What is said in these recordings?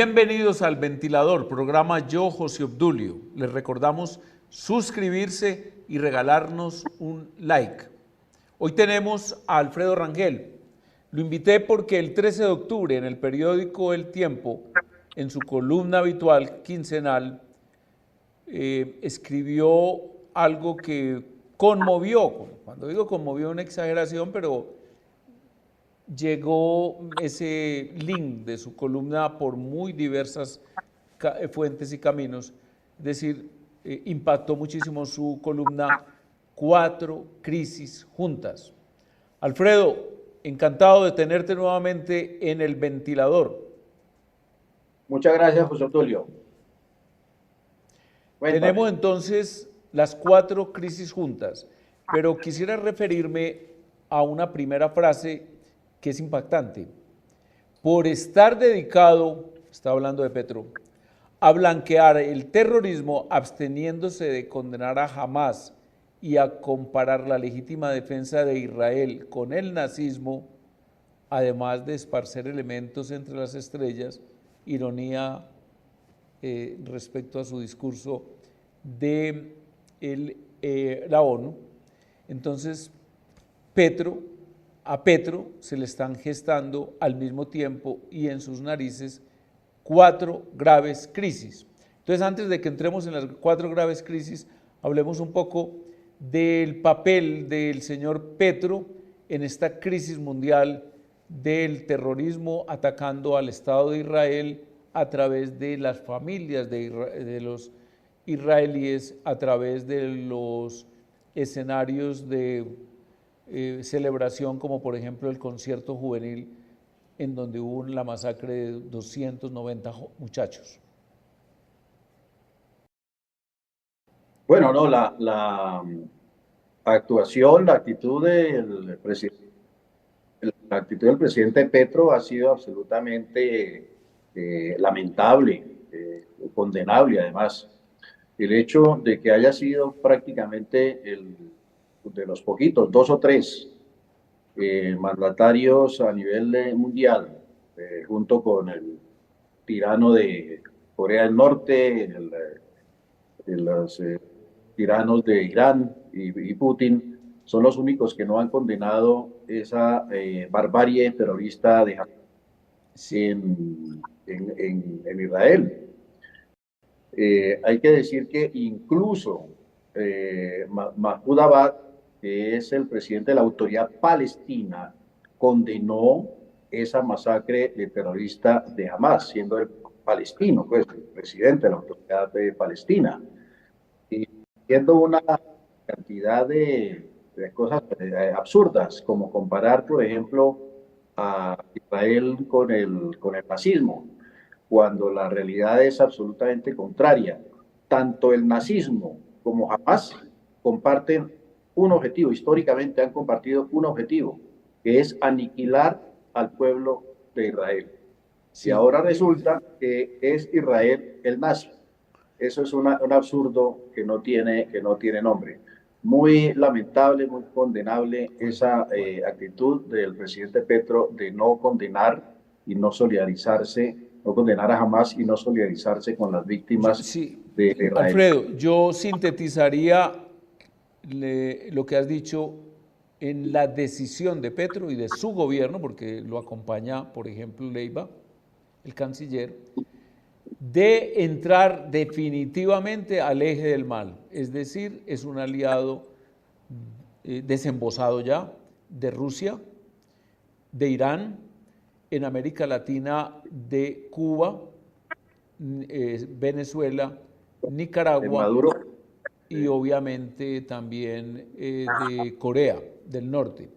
Bienvenidos al Ventilador, programa Yo, José Obdulio. Les recordamos suscribirse y regalarnos un like. Hoy tenemos a Alfredo Rangel. Lo invité porque el 13 de octubre en el periódico El Tiempo, en su columna habitual quincenal, escribió algo que conmovió. Cuando digo conmovió, una exageración, pero llegó ese link de su columna por muy diversas fuentes y caminos. Es decir, impactó muchísimo su columna 4 crisis juntas. Alfredo, encantado de tenerte nuevamente en el Ventilador. Muchas gracias, José Tulio. Tenemos entonces las 4 crisis juntas, pero quisiera referirme a una primera frase que es impactante. Por estar dedicado, está hablando de Petro, a blanquear el terrorismo, absteniéndose de condenar a Hamás y a comparar la legítima defensa de Israel con el nazismo, además de esparcer elementos entre las estrellas, ironía respecto a su discurso de la ONU. Entonces, a Petro se le están gestando al mismo tiempo y en sus narices 4 graves crisis. Entonces, antes de que entremos en las 4 graves crisis, hablemos un poco del papel del señor Petro en esta crisis mundial del terrorismo atacando al Estado de Israel a través de las familias de los israelíes, a través de los escenarios de celebración, como por ejemplo el concierto juvenil, en donde hubo la masacre de 290 muchachos. Bueno, no, la actuación, la actitud del presidente Petro ha sido absolutamente lamentable, condenable además. El hecho de que haya sido prácticamente de los poquitos, 2 o 3 mandatarios a nivel mundial, junto con el tirano de Corea del Norte, los tiranos de Irán y Putin, son los únicos que no han condenado esa barbarie terrorista de en Israel. Hay que decir que incluso Mahmoud Abbas, que es el presidente de la Autoridad Palestina, condenó esa masacre terrorista de Hamas, siendo el palestino, pues, el presidente de la Autoridad Palestina. Y siendo una cantidad de cosas absurdas, como comparar, por ejemplo, a Israel con el nazismo, cuando la realidad es absolutamente contraria. Tanto el nazismo como Hamas comparten un objetivo, históricamente han compartido un objetivo, que es aniquilar al pueblo de Israel. Sí. Y ahora resulta que es Israel el nazi. Eso es un absurdo que no tiene nombre. Muy lamentable, muy condenable esa actitud del presidente Petro de no condenar y no solidarizarse, no condenar a Hamas y no solidarizarse con las víctimas de Israel. Alfredo, yo sintetizaría lo que has dicho en la decisión de Petro y de su gobierno, porque lo acompaña, por ejemplo, Leiva, el canciller, de entrar definitivamente al eje del mal, es decir, es un aliado desembosado ya de Rusia, de Irán, en América Latina de Cuba, Venezuela, Nicaragua y obviamente también de Corea del Norte.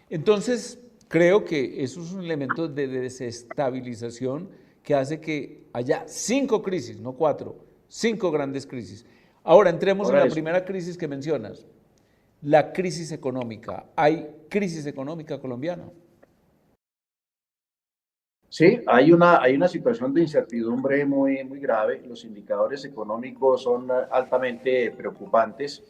Entonces, creo que eso es un elemento de desestabilización que hace que haya 5 crisis, no 4, 5 grandes crisis. Ahora entremos en la primera crisis que mencionas, la crisis económica. ¿Hay crisis económica colombiana? Sí, hay una situación de incertidumbre muy, muy grave. Los indicadores económicos son altamente preocupantes.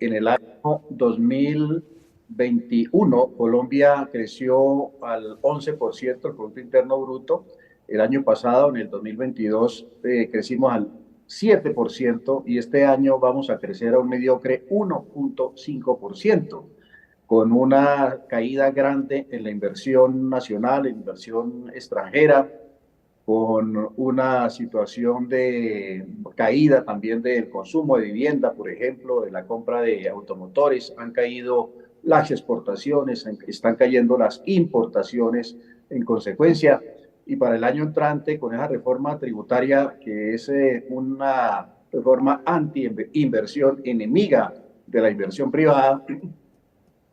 En el año 2021, Colombia creció al 11% del Producto Interno Bruto. El año pasado, en el 2022, crecimos al 7% y este año vamos a crecer a un mediocre 1.5%, con una caída grande en la inversión nacional, en inversión extranjera, con una situación de caída también del consumo de vivienda, por ejemplo, de la compra de automotores. Han caído las exportaciones, están cayendo las importaciones en consecuencia. Y para el año entrante, con esa reforma tributaria, que es una reforma anti-inversión, enemiga de la inversión privada,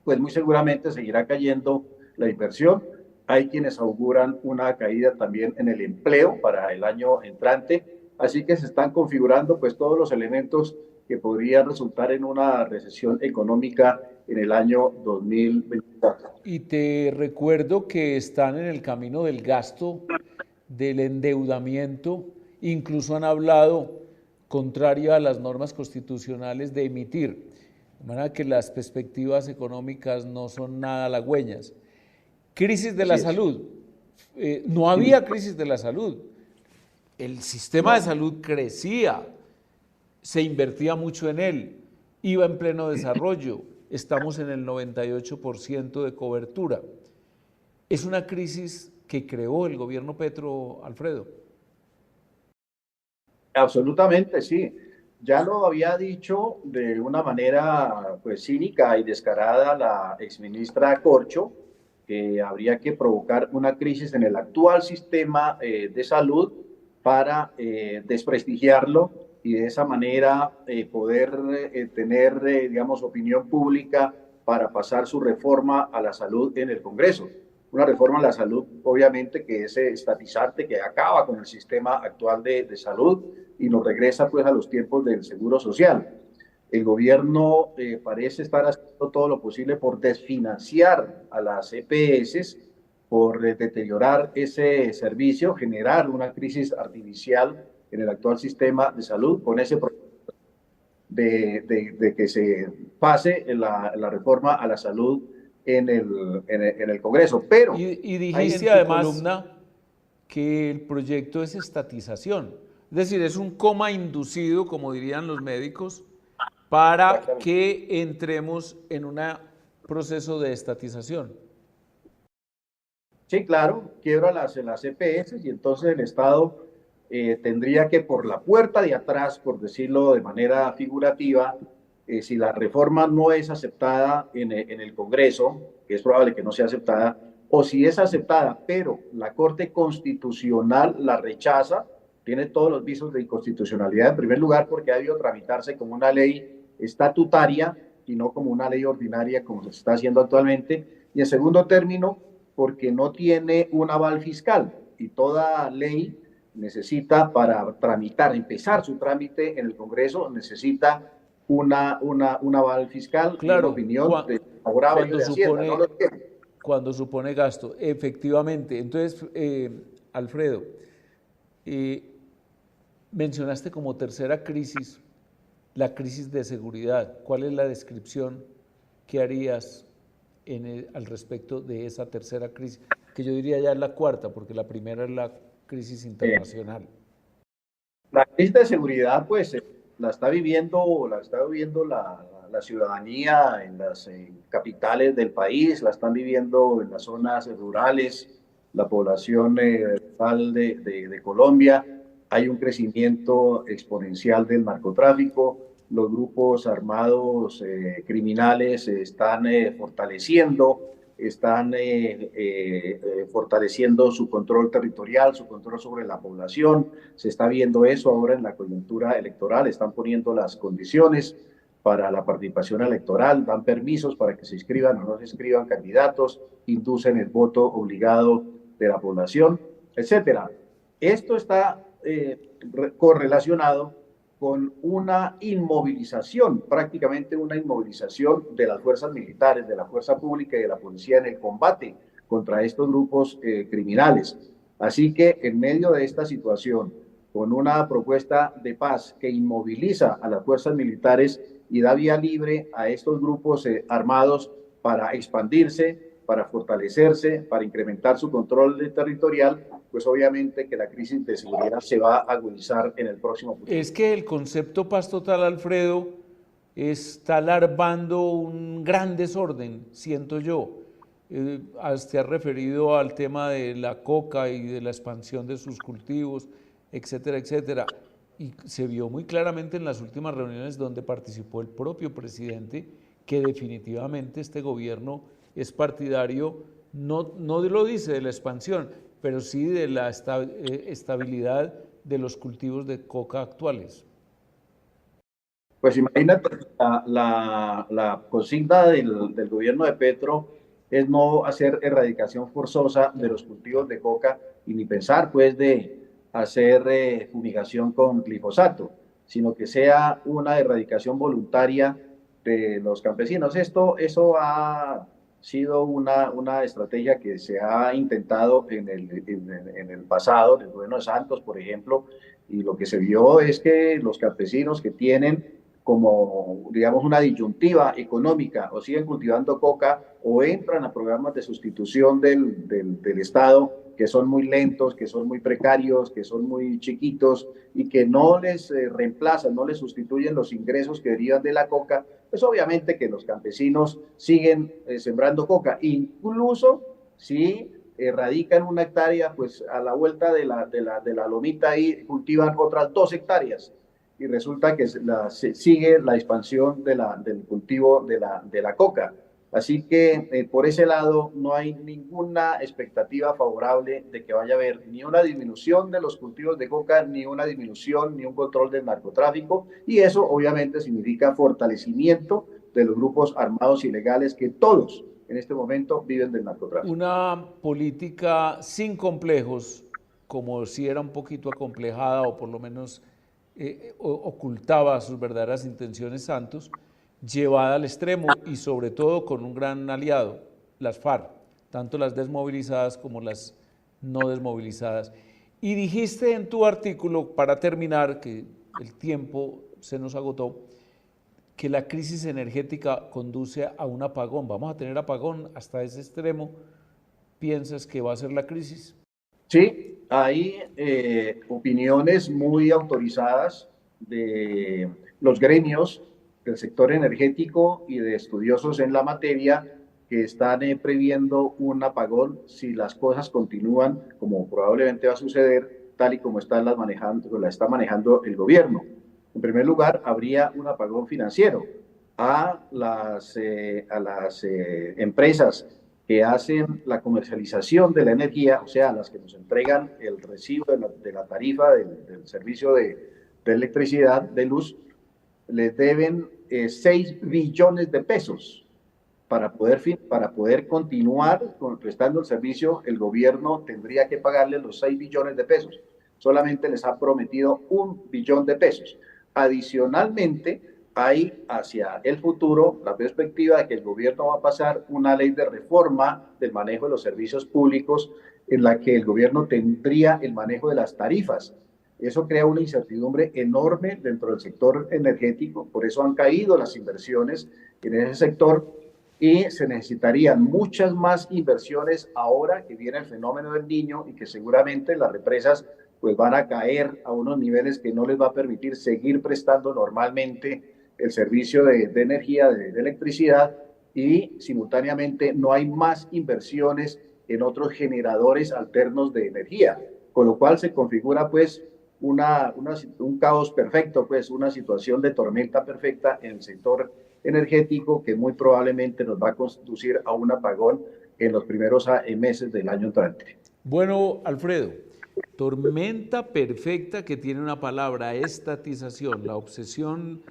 pues muy seguramente seguirá cayendo la inversión. Hay quienes auguran una caída también en el empleo para el año entrante, así que se están configurando pues todos los elementos que podrían resultar en una recesión económica en el año 2024. Y te recuerdo que están en el camino del gasto, del endeudamiento, incluso han hablado, contrario a las normas constitucionales, de emitir. De manera que las perspectivas económicas no son nada halagüeñas. Crisis de la salud. No había crisis de la salud. El sistema de salud crecía, se invertía mucho en él, iba en pleno desarrollo, estamos en el 98% de cobertura. Es una crisis que creó el gobierno Petro, Alfredo. Absolutamente, sí. Ya lo había dicho de una manera pues cínica y descarada la exministra Corcho, que habría que provocar una crisis en el actual sistema de salud para desprestigiarlo y de esa manera poder tener, digamos, opinión pública para pasar su reforma a la salud en el Congreso. Una reforma a la salud, obviamente, que es estatizante, que acaba con el sistema actual de salud y nos regresa pues a los tiempos del seguro social. El gobierno parece estar haciendo todo lo posible por desfinanciar a las EPS, por deteriorar ese servicio, generar una crisis artificial en el actual sistema de salud con ese de que se pase la reforma a la salud en el Congreso. Pero y dijiste en además columna que el proyecto es estatización, es decir, es un coma inducido, como dirían los médicos, para que entremos en un proceso de estatización. Sí, claro, quiebra las EPS y entonces el Estado tendría que por la puerta de atrás, por decirlo de manera figurativa, si la reforma no es aceptada en el Congreso, que es probable que no sea aceptada, o si es aceptada, pero la Corte Constitucional la rechaza, tiene todos los visos de inconstitucionalidad, en primer lugar porque ha debido tramitarse como una ley estatutaria y no como una ley ordinaria como se está haciendo actualmente, y en segundo término, porque no tiene un aval fiscal y toda ley necesita para tramitar, empezar su trámite en el Congreso, necesita un aval fiscal y una opinión favorable de Hacienda. ¿No lo tiene? Cuando supone gasto, efectivamente. Entonces, Alfredo, mencionaste como tercera crisis la crisis de seguridad. ¿Cuál es la descripción que harías al respecto de esa tercera crisis? Que yo diría ya es la cuarta, porque la primera es la crisis internacional. La crisis de seguridad, pues, la está viviendo la ciudadanía en las capitales del país, la están viviendo en las zonas rurales, la población rural de Colombia. Hay un crecimiento exponencial del narcotráfico, los grupos armados criminales se están fortaleciendo, están fortaleciendo su control territorial, su control sobre la población. Se está viendo eso ahora en la coyuntura electoral, están poniendo las condiciones para la participación electoral, dan permisos para que se inscriban o no se inscriban candidatos, inducen el voto obligado de la población, etcétera. Esto está correlacionado con una inmovilización, prácticamente una inmovilización de las fuerzas militares, de la fuerza pública y de la policía en el combate contra estos grupos criminales. Así que en medio de esta situación, con una propuesta de paz que inmoviliza a las fuerzas militares y da vía libre a estos grupos armados para expandirse, para fortalecerse, para incrementar su control territorial, pues obviamente que la crisis de seguridad se va a agudizar en el próximo futuro. Es que el concepto paz total, Alfredo, está alarmando un gran desorden, siento yo. Te has referido al tema de la coca y de la expansión de sus cultivos, etcétera, etcétera. Y se vio muy claramente en las últimas reuniones donde participó el propio presidente que definitivamente este gobierno es partidario, no lo dice de la expansión, pero sí de la estabilidad de los cultivos de coca actuales. Pues imagínate, la consigna del gobierno de Petro es no hacer erradicación forzosa de los cultivos de coca y ni pensar pues de hacer fumigación con glifosato, sino que sea una erradicación voluntaria de los campesinos. Eso ha sido una estrategia que se ha intentado en el pasado, en el gobierno de Santos, por ejemplo, y lo que se vio es que los campesinos que tienen como, digamos, una disyuntiva económica, o siguen cultivando coca o entran a programas de sustitución del Estado, que son muy lentos, que son muy precarios, que son muy chiquitos y que no les reemplazan, no les sustituyen los ingresos que derivan de la coca, pues obviamente que los campesinos siguen sembrando coca, incluso si erradican una hectárea, pues a la vuelta de la lomita ahí cultivan otras 2 hectáreas y resulta que sigue la expansión del cultivo de la coca. Así que por ese lado no hay ninguna expectativa favorable de que vaya a haber ni una disminución de los cultivos de coca, ni una disminución, ni un control del narcotráfico, y eso obviamente significa fortalecimiento de los grupos armados ilegales que todos en este momento viven del narcotráfico. Una política sin complejos, como si era un poquito acomplejada o por lo menos ocultaba sus verdaderas intenciones Santos, llevada al extremo y sobre todo con un gran aliado, las FARC, tanto las desmovilizadas como las no desmovilizadas. Y dijiste en tu artículo, para terminar, que el tiempo se nos agotó, que la crisis energética conduce a un apagón. ¿Vamos a tener apagón hasta ese extremo? ¿Piensas que va a ser la crisis? Sí, hay opiniones muy autorizadas de los gremios del sector energético y de estudiosos en la materia que están previendo un apagón si las cosas continúan como probablemente va a suceder, tal y como la está manejando el gobierno. En primer lugar, habría un apagón financiero a las empresas que hacen la comercialización de la energía, o sea, las que nos entregan el recibo de la tarifa del servicio de electricidad, de luz, les deben 6 billones de pesos para poder continuar prestando el servicio. El gobierno tendría que pagarles los 6 billones de pesos. Solamente les ha prometido 1 billón de pesos. Adicionalmente, hay hacia el futuro la perspectiva de que el gobierno va a pasar una ley de reforma del manejo de los servicios públicos en la que el gobierno tendría el manejo de las tarifas. Eso crea una incertidumbre enorme dentro del sector energético, por eso han caído las inversiones en ese sector y se necesitarían muchas más inversiones ahora que viene el fenómeno del Niño y que seguramente las represas pues van a caer a unos niveles que no les va a permitir seguir prestando normalmente el servicio de energía, de electricidad, y simultáneamente no hay más inversiones en otros generadores alternos de energía, con lo cual se configura pues un caos perfecto, pues una situación de tormenta perfecta en el sector energético que muy probablemente nos va a conducir a un apagón en los primeros meses del año entrante. Bueno, Alfredo, tormenta perfecta que tiene una palabra, estatización, la obsesión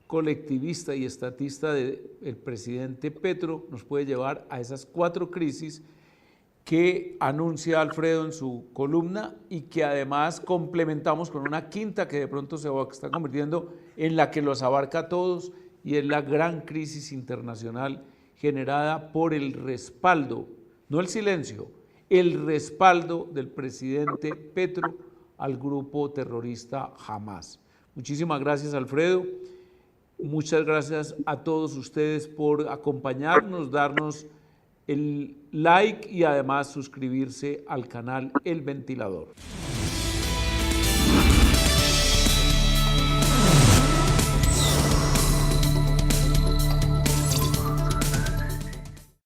colectivista y estatista del presidente Petro nos puede llevar a esas 4 crisis que anuncia Alfredo en su columna y que además complementamos con una quinta que de pronto se está convirtiendo en la que los abarca a todos y es la gran crisis internacional generada por el respaldo, no el silencio, el respaldo del presidente Petro al grupo terrorista Hamas. Muchísimas gracias, Alfredo. Muchas gracias a todos ustedes por acompañarnos, darnos el like y además suscribirse al canal El Ventilador.